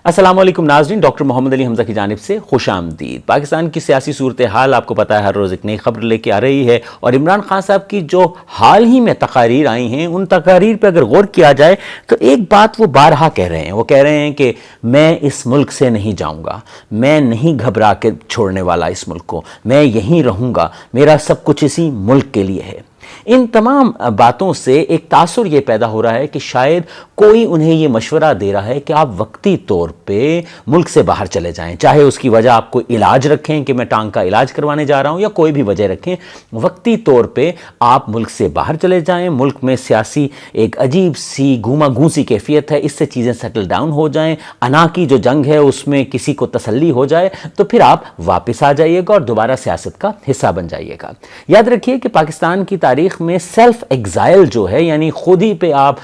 السلام علیکم ناظرین، ڈاکٹر محمد علی حمزہ کی جانب سے خوش آمدید۔ پاکستان کی سیاسی صورتحال آپ کو پتہ ہے ہر روز ایک نئی خبر لے کے آ رہی ہے، اور عمران خان صاحب کی جو حال ہی میں تقاریر آئی ہیں ان تقاریر پہ اگر غور کیا جائے تو ایک بات وہ بارہا کہہ رہے ہیں، وہ کہہ رہے ہیں کہ میں اس ملک سے نہیں جاؤں گا، میں نہیں گھبرا کے چھوڑنے والا اس ملک کو، میں یہیں رہوں گا، میرا سب کچھ اسی ملک کے لیے ہے۔ ان تمام باتوں سے ایک تاثر یہ پیدا ہو رہا ہے کہ شاید کوئی انہیں یہ مشورہ دے رہا ہے کہ آپ وقتی طور پہ ملک سے باہر چلے جائیں، چاہے اس کی وجہ آپ کو علاج رکھیں کہ میں ٹانگ کا علاج کروانے جا رہا ہوں، یا کوئی بھی وجہ رکھیں، وقتی طور پہ آپ ملک سے باہر چلے جائیں۔ ملک میں سیاسی ایک عجیب سی گھوما گھونسی کیفیت ہے، اس سے چیزیں سیٹل ڈاؤن ہو جائیں، انا کی جو جنگ ہے اس میں کسی کو تسلی ہو جائے تو پھر آپ واپس آ جائیے گا اور دوبارہ سیاست کا حصہ بن جائیے گا۔ یاد رکھیے کہ پاکستان کی تاریخ میں سیلف ایگزائل جو ہے، یعنی خود ہی پہ آپ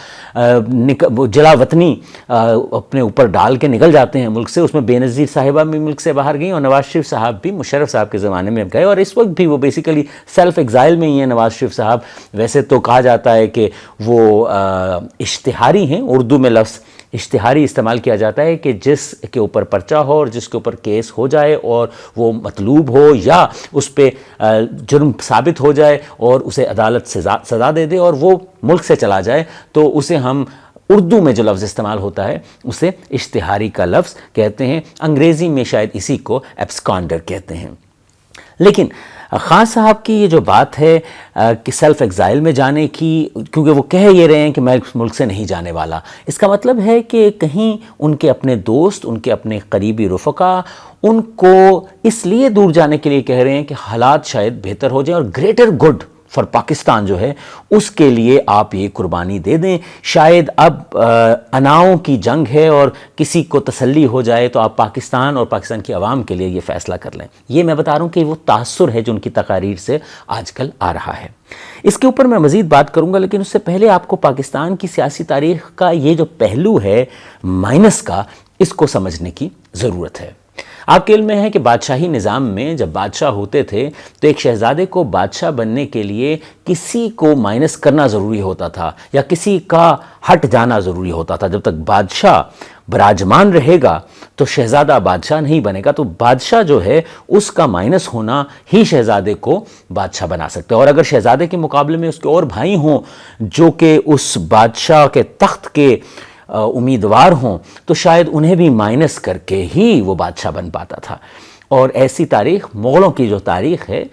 جلا وطنی اپنے اوپر ڈال کے نکل جاتے ہیں ملک سے، اس میں بے نظیر صاحبہ بھی ملک سے باہر گئیں اور نواز شریف صاحب بھی مشرف صاحب کے زمانے میں گئے، اور اس وقت بھی وہ بیسیکلی سیلف ایگزائل میں ہی ہیں نواز شریف صاحب۔ ویسے تو کہا جاتا ہے کہ وہ اشتہاری ہیں، اردو میں لفظ اشتہاری استعمال کیا جاتا ہے کہ جس کے اوپر پرچہ ہو اور جس کے اوپر کیس ہو جائے اور وہ مطلوب ہو یا اس پہ جرم ثابت ہو جائے اور اسے عدالت سزا دے دے اور وہ ملک سے چلا جائے، تو اسے ہم اردو میں جو لفظ استعمال ہوتا ہے اسے اشتہاری کا لفظ کہتے ہیں، انگریزی میں شاید اسی کو ایبسکانڈر کہتے ہیں۔ لیکن خان صاحب کی یہ جو بات ہے کہ سیلف ایگزائل میں جانے کی، کیونکہ وہ کہہ یہ رہے ہیں کہ میں ملک سے نہیں جانے والا، اس کا مطلب ہے کہ کہیں ان کے اپنے دوست، ان کے اپنے قریبی رفقا ان کو اس لیے دور جانے کے لیے کہہ رہے ہیں کہ حالات شاید بہتر ہو جائیں اور گریٹر گڈ فار پاکستان جو ہے اس کے لیے آپ یہ قربانی دے دیں۔ شاید اب اناؤں کی جنگ ہے اور کسی کو تسلی ہو جائے تو آپ پاکستان اور پاکستان کی عوام کے لیے یہ فیصلہ کر لیں۔ یہ میں بتا رہا ہوں کہ وہ تاثر ہے جو ان کی تقاریر سے آج کل آ رہا ہے۔ اس کے اوپر میں مزید بات کروں گا، لیکن اس سے پہلے آپ کو پاکستان کی سیاسی تاریخ کا یہ جو پہلو ہے مائنس کا، اس کو سمجھنے کی ضرورت ہے۔ آپ کے علم میں ہے کہ بادشاہی نظام میں جب بادشاہ ہوتے تھے تو ایک شہزادے کو بادشاہ بننے کے لیے کسی کو مائنس کرنا ضروری ہوتا تھا یا کسی کا ہٹ جانا ضروری ہوتا تھا۔ جب تک بادشاہ براجمان رہے گا تو شہزادہ بادشاہ نہیں بنے گا، تو بادشاہ جو ہے اس کا مائنس ہونا ہی شہزادے کو بادشاہ بنا سکتا ہے، اور اگر شہزادے کے مقابلے میں اس کے اور بھائی ہوں جو کہ اس بادشاہ کے تخت کے امیدوار ہوں تو شاید انہیں بھی مائنس کر کے ہی وہ بادشاہ بن پاتا تھا۔ اور ایسی تاریخ مغلوں کی جو تاریخ ہے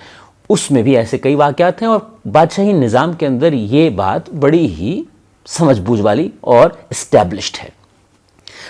اس میں بھی ایسے کئی واقعات ہیں، اور بادشاہی نظام کے اندر یہ بات بڑی ہی سمجھ بوجھ والی اور اسٹیبلشڈ ہے۔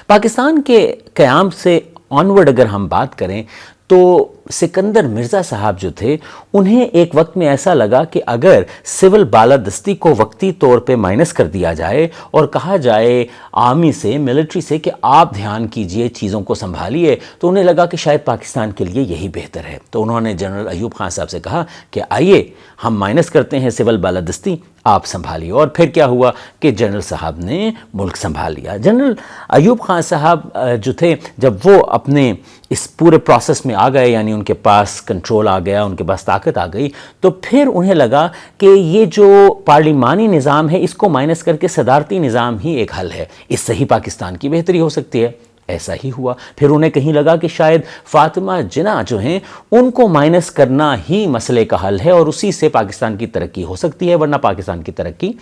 پاکستان کے قیام سے آنورڈ اگر ہم بات کریں تو سکندر مرزا صاحب جو تھے انہیں ایک وقت میں ایسا لگا کہ اگر سول بالادستی کو وقتی طور پہ مائنس کر دیا جائے اور کہا جائے آرمی سے، ملٹری سے کہ آپ دھیان کیجئے، چیزوں کو سنبھالیے، تو انہیں لگا کہ شاید پاکستان کے لیے یہی بہتر ہے۔ تو انہوں نے جنرل ایوب خان صاحب سے کہا کہ آئیے ہم مائنس کرتے ہیں سول بالادستی، آپ سنبھالیے۔ اور پھر کیا ہوا کہ جنرل صاحب نے ملک سنبھال لیا۔ جنرل ایوب خان صاحب جو تھے جب وہ اپنے اس پورے پروسیس میں آ گئے، یعنی ان کے پاس کنٹرول آ گیا، ان کے پاس طاقت آ گئی، تو پھر انہیں لگا کہ یہ جو پارلیمانی نظام ہے اس کو مائنس کر کے صدارتی نظام ہی ایک حل ہے، اس سے ہی پاکستان کی بہتری ہو سکتی ہے۔ ایسا ہی ہوا۔ پھر انہیں کہیں لگا کہ شاید فاطمہ جناح جو ہیں ان کو مائنس کرنا ہی مسئلے کا حل ہے اور اسی سے پاکستان کی ترقی ہو سکتی ہے، ورنہ پاکستان کی ترقی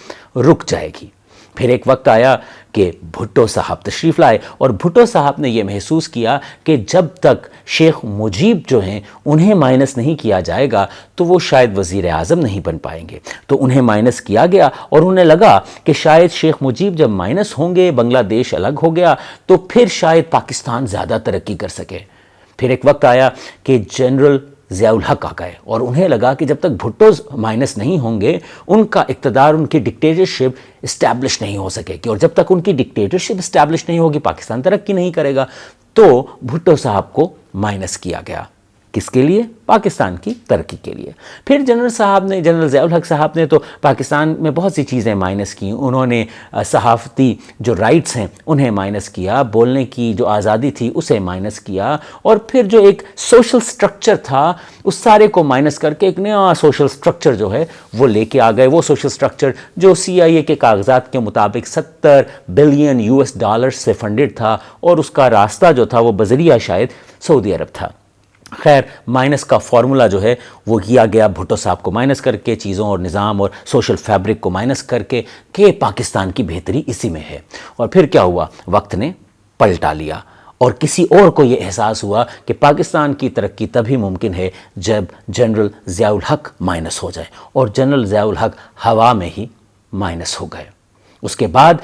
رک جائے گی۔ پھر ایک وقت آیا کہ بھٹو صاحب تشریف لائے، اور بھٹو صاحب نے یہ محسوس کیا کہ جب تک شیخ مجیب جو ہیں انہیں مائنس نہیں کیا جائے گا تو وہ شاید وزیر اعظم نہیں بن پائیں گے، تو انہیں مائنس کیا گیا، اور انہیں لگا کہ شاید شیخ مجیب جب مائنس ہوں گے، بنگلہ دیش الگ ہو گیا تو پھر شاید پاکستان زیادہ ترقی کر سکے۔ پھر ایک وقت آیا کہ جنرل ضیاء الحق آ گئے، اور انہیں لگا کہ جب تک بھٹو مائنس نہیں ہوں گے ان کا اقتدار، ان کی ڈکٹیٹرشپ اسٹیبلش نہیں ہو سکے گی، اور جب تک ان کی ڈکٹیٹرشپ اسٹیبلش نہیں ہوگی پاکستان ترقی نہیں کرے گا۔ تو بھٹو صاحب کو مائنس کیا گیا۔ کس کے لیے؟ پاکستان کی ترقی کے لیے۔ پھر جنرل ضیاء الحق صاحب نے تو پاکستان میں بہت سی چیزیں مائنس کی، انہوں نے صحافتی جو رائٹس ہیں انہیں مائنس کیا، بولنے کی جو آزادی تھی اسے مائنس کیا، اور پھر جو ایک سوشل سٹرکچر تھا اس سارے کو مائنس کر کے ایک نیا سوشل سٹرکچر جو ہے وہ لے کے آ گئے، وہ سوشل سٹرکچر جو CIA کے کاغذات کے مطابق $70 بلین سے فنڈڈ تھا، اور اس کا راستہ جو تھا وہ بذریعہ شاید سعودی عرب تھا۔ خیر، مائنس کا فارمولا جو ہے وہ کیا گیا بھٹو صاحب کو مائنس کر کے، چیزوں اور نظام اور سوشل فیبرک کو مائنس کر کے، کہ پاکستان کی بہتری اسی میں ہے۔ اور پھر کیا ہوا؟ وقت نے پلٹا لیا، اور کسی اور کو یہ احساس ہوا کہ پاکستان کی ترقی تبھی ممکن ہے جب جنرل ضیاء الحق مائنس ہو جائے، اور جنرل ضیاء الحق ہوا میں ہی مائنس ہو گئے۔ اس کے بعد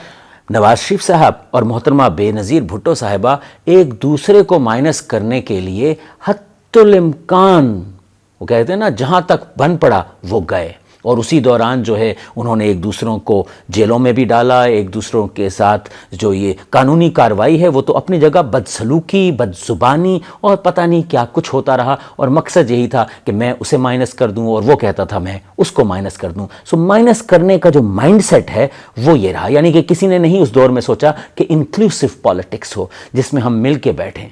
نواز شریف صاحب اور محترمہ بے نظیر بھٹو صاحبہ ایک دوسرے کو مائنس کرنے کے لیے حتی الامکان، وہ کہتے ہیں نا جہاں تک بن پڑا وہ گئے، اور اسی دوران جو ہے انہوں نے ایک دوسروں کو جیلوں میں بھی ڈالا، ایک دوسروں کے ساتھ جو یہ قانونی کارروائی ہے وہ تو اپنی جگہ بدسلوکی، بدزبانی اور پتہ نہیں کیا کچھ ہوتا رہا، اور مقصد یہی تھا کہ میں اسے مائنس کر دوں اور وہ کہتا تھا میں اس کو مائنس کر دوں۔ سو مائنس کرنے کا جو مائنڈ سیٹ ہے وہ یہ رہا، یعنی کہ کسی نے نہیں اس دور میں سوچا کہ انکلوسیو پالیٹکس ہو جس میں ہم مل کے بیٹھیں۔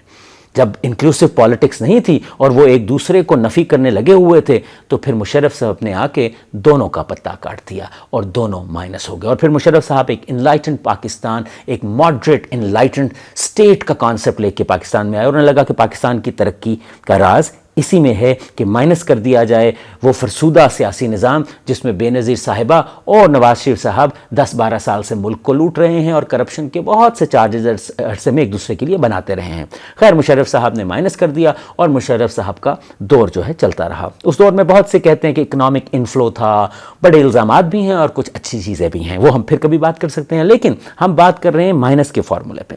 جب انکلوسیو پالیٹکس نہیں تھی اور وہ ایک دوسرے کو نفی کرنے لگے ہوئے تھے، تو پھر مشرف صاحب نے آ کے دونوں کا پتہ کاٹ دیا اور دونوں مائنس ہو گئے، اور پھر مشرف صاحب ایک انلائٹنڈ پاکستان، ایک ماڈریٹ انلائٹنڈ سٹیٹ کا کانسیپٹ لے کے پاکستان میں آئے، اور انہیں لگا کہ پاکستان کی ترقی کا راز اسی میں ہے کہ مائنس کر دیا جائے وہ فرسودہ سیاسی نظام جس میں بے نظیر صاحبہ اور نواز شریف صاحب 10-12 سال سے ملک کو لوٹ رہے ہیں اور کرپشن کے بہت سے چارجز عرصے میں ایک دوسرے کے لیے بناتے رہے ہیں۔ خیر، مشرف صاحب نے مائنس کر دیا اور مشرف صاحب کا دور جو ہے چلتا رہا۔ اس دور میں بہت سے کہتے ہیں کہ اکنامک انفلو تھا، بڑے الزامات بھی ہیں اور کچھ اچھی چیزیں بھی ہیں، وہ ہم پھر کبھی بات کر سکتے ہیں، لیکن ہم بات کر رہے ہیں مائنس کے فارمولے پہ۔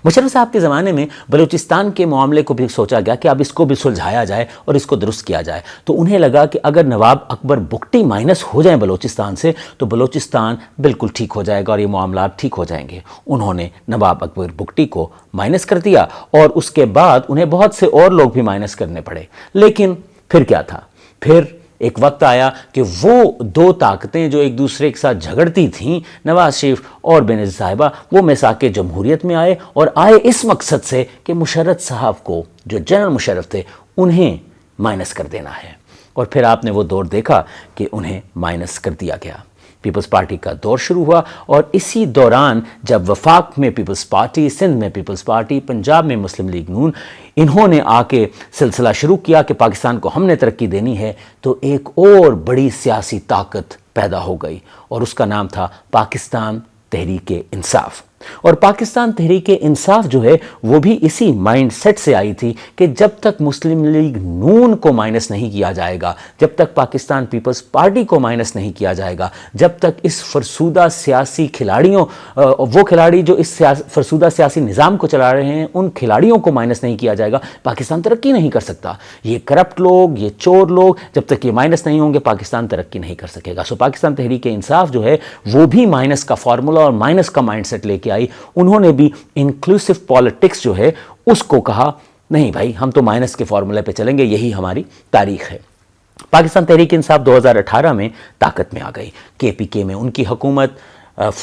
مشرف صاحب کے زمانے میں بلوچستان کے معاملے کو بھی سوچا گیا کہ اب اس کو بھی سلجھایا جائے اور اس کو درست کیا جائے، تو انہیں لگا کہ اگر نواب اکبر بگٹی مائنس ہو جائیں بلوچستان سے تو بلوچستان بالکل ٹھیک ہو جائے گا اور یہ معاملات ٹھیک ہو جائیں گے۔ انہوں نے نواب اکبر بگٹی کو مائنس کر دیا، اور اس کے بعد انہیں بہت سے اور لوگ بھی مائنس کرنے پڑے، لیکن پھر کیا تھا؟ پھر ایک وقت آیا کہ وہ دو طاقتیں جو ایک دوسرے کے ساتھ جھگڑتی تھیں، نواز شریف اور بے نظیر صاحبہ، وہ میثاق جمہوریت میں آئے، اور آئے اس مقصد سے کہ مشرف صاحب کو جو جنرل مشرف تھے انہیں مائنس کر دینا ہے، اور پھر آپ نے وہ دور دیکھا کہ انہیں مائنس کر دیا گیا۔ پیپلز پارٹی کا دور شروع ہوا، اور اسی دوران جب وفاق میں پیپلز پارٹی، سندھ میں پیپلز پارٹی، پنجاب میں مسلم لیگ نون، انہوں نے آ کے سلسلہ شروع کیا کہ پاکستان کو ہم نے ترقی دینی ہے، تو ایک اور بڑی سیاسی طاقت پیدا ہو گئی، اور اس کا نام تھا پاکستان تحریک انصاف۔ اور پاکستان تحریک انصاف جو ہے وہ بھی اسی مائنڈ سیٹ سے آئی تھی کہ جب تک مسلم لیگ نون کو مائنس نہیں کیا جائے گا، جب تک پاکستان پیپلز پارٹی کو مائنس نہیں کیا جائے گا، جب تک اس فرسودہ سیاسی کھلاڑیوں، وہ کھلاڑی جو اس فرسودہ سیاسی نظام کو چلا رہے ہیں، ان کھلاڑیوں کو مائنس نہیں کیا جائے گا، پاکستان ترقی نہیں کر سکتا۔ یہ کرپٹ لوگ، یہ چور لوگ جب تک یہ مائنس نہیں ہوں گے پاکستان ترقی نہیں کر سکے گا۔ سو پاکستان تحریک انصاف جو ہے وہ بھی مائنس کا فارمولا اور مائنس کا مائنڈ سیٹ لے کے آئی۔ انہوں نے بھی انکلوسیو پالیٹکس جو ہے اس کو کہا نہیں بھائی، ہم تو مائنس کے فارمولے پہ چلیں گے، یہی ہماری تاریخ ہے۔ پاکستان تحریک انصاف 2018 میں طاقت میں آ گئی، KPK میں ان کی حکومت،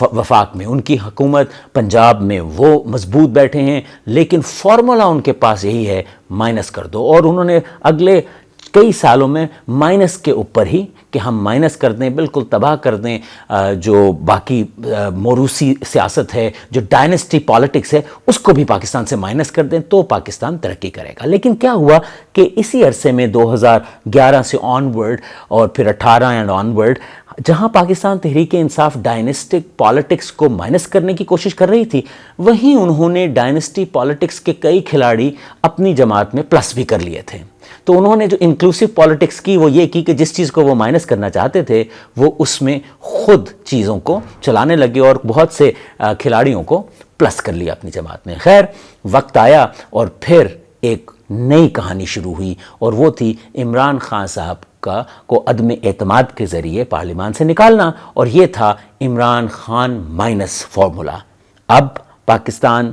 وفاق میں ان کی حکومت، پنجاب میں وہ مضبوط بیٹھے ہیں، لیکن فارمولا ان کے پاس یہی ہے، مائنس کر دو، اور انہوں نے اگلے کئی سالوں میں مائنس کے اوپر ہی کہ ہم مائنس کر دیں، بالکل تباہ کر دیں جو باقی موروثی سیاست ہے، جو ڈائنسٹی پالیٹکس ہے، اس کو بھی پاکستان سے مائنس کر دیں تو پاکستان ترقی کرے گا۔ لیکن کیا ہوا کہ اسی عرصے میں 2011 سے آن ورڈ اور پھر 18 اینڈ آن ورڈ، جہاں پاکستان تحریک انصاف ڈائنسٹک پالیٹکس کو مائنس کرنے کی کوشش کر رہی تھی، وہیں انہوں نے ڈائنسٹی پالیٹکس کے کئی کھلاڑی اپنی جماعت میں پلس بھی کر لیے تھے۔ تو انہوں نے جو انکلوسیو پالیٹکس کی وہ یہ کی کہ جس چیز کو وہ مائنس کرنا چاہتے تھے وہ اس میں خود چیزوں کو چلانے لگے اور بہت سے کھلاڑیوں کو پلس کر لیا اپنی جماعت میں۔ خیر، وقت آیا اور پھر ایک نئی کہانی شروع ہوئی، اور وہ تھی عمران خان صاحب کو عدم اعتماد کے ذریعے پارلیمان سے نکالنا، اور یہ تھا عمران خان مائنس فارمولا۔ اب پاکستان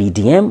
PDM